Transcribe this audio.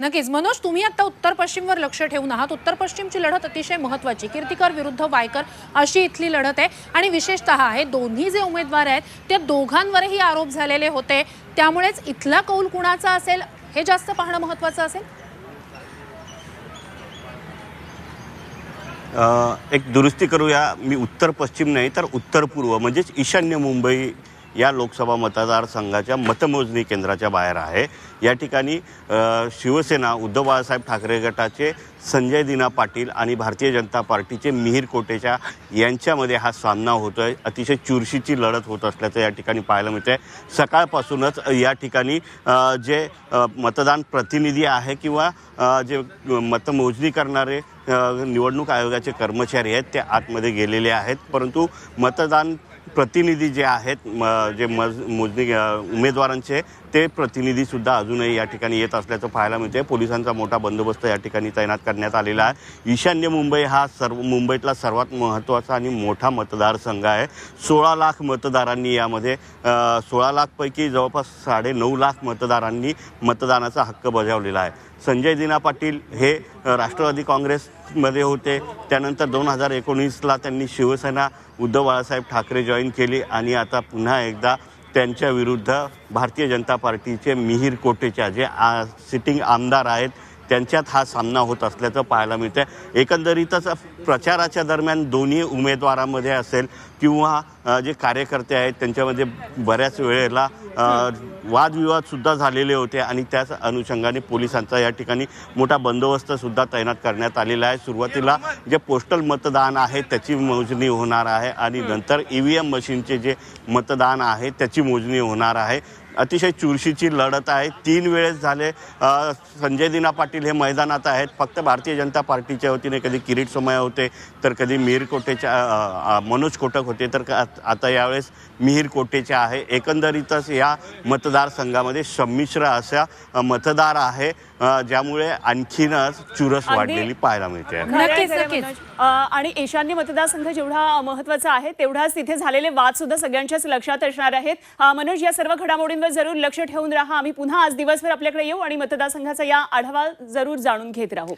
नक्कीच मनोज, तुम्ही आता उत्तर पश्चिमवर लक्ष ठेवून आहात. उत्तर पश्चिमची लढत अतिशय महत्त्वाची, कीर्तिकर विरुद्ध वायकर अशी इथली लढत आहे. आणि विशेषतः हे दोन्ही जे उमेदवार आहेत त्या दोघांवरही आरोप झालेले होते, त्यामुळेच इथला कौल कुणाचा असेल हे जास्त पाहणं महत्त्वाचं असेल. एक दुरुस्ती करूया, मी उत्तर पश्चिम नाही तर उत्तर पूर्व म्हणजेच ईशान्य मुंबई या लोकसभा मतदारसंघाच्या मतमोजणी केंद्राच्या बाहेर आहे. या ठिकाणी शिवसेना उद्धव बाळासाहेब ठाकरे गटाचे संजय दिना पाटील आणि भारतीय जनता पार्टीचे मिहीर कोटेचा यांच्यामध्ये हा सामना होतो आहे. अतिशय चुरशीची लढत होत असल्याचं या ठिकाणी पाहायला मिळतं आहे. सकाळपासूनच या ठिकाणी जे मतदान प्रतिनिधी आहे किंवा जे मतमोजणी करणारे निवडणूक आयोगाचे कर्मचारी आहेत ते आतमध्ये गेलेले आहेत, परंतु मतदान प्रतिनिधी जे आहेत जे मोजणी उमेदवारांचे ते प्रतिनिधीसुद्धा अजूनही या ठिकाणी येत असल्याचं पाहायला मिळते. पोलिसांचा मोठा बंदोबस्त या ठिकाणी तैनात करण्यात आलेला आहे. ईशान्य मुंबई हा मुंबईतला सर्वात महत्त्वाचा आणि मोठा मतदारसंघ आहे. 16 लाख मतदारांनी यामध्ये 16 लाखपैकी जवळपास 9.5 लाख मतदारांनी मतदानाचा हक्क बजावलेला आहे. संजय दिना पाटील हे राष्ट्रवादी काँग्रेसमध्ये होते, त्यानंतर 2019ला त्यांनी शिवसेना उद्धव बाळासाहेब ठाकरे जॉईन केली आणि आता पुन्हा एकदा त्यांच्या विरुद्ध भारतीय जनता पार्टीचे मिहीर कोटेचा जे सिटिंग आमदार आहेत त्यांच्यात हा सामना होत असल्याचं पाहायला मिळतं आहे. एकंदरीतच प्रचाराच्या दरम्यान दोन्ही उमेदवारांमध्ये असेल किंवा जे कार्यकर्ते आहेत त्यांच्यामध्ये बऱ्याच वेळेला वादविवादसुद्धा झालेले होते आणि त्याच अनुषंगाने पोलिसांचा या ठिकाणी मोठा बंदोबस्तसुद्धा तैनात करण्यात आलेला आहे. सुरुवातीला जे पोस्टल मतदान आहे त्याची मोजणी होणार आहे आणि नंतर EVM मशीनचे जे मतदान आहे त्याची मोजणी होणार आहे. अतिशय चुरशीची लढत आहे. 3 वेळेस झाले संजय दिना पाटील हे मैदानात आहेत. फक्त भारतीय जनता पार्टीच्या वतीने कधी किरीट सोमय्या होते तर कधी मिहीर कोटेच्या मनोज कोटक होते, तर आता यावेळेस मिहीर कोटेच्या आहे. एकंदरीतच या मतदारसंघामध्ये संमिश्र अशा मतदार आहे, ज्यामुळे आणखीनच चुरस वाढलेली पाहायला मिळते. नक्कीच नक्कीच. आणि ईशान्य मतदारसंघ जेवढा महत्त्वाचा आहे तेवढाच तिथे झालेले वाद सुद्धा सगळ्यांच्याच लक्षात असणार आहेत. मनोज, या सर्व घडामोडींवर जरूर लक्ष ठेवून राहा. आम्ही पुन्हा आज दिवसभर आपल्याकडे येऊ आणि मतदारसंघाचा या आढावा जरूर जाणून घेत राहू.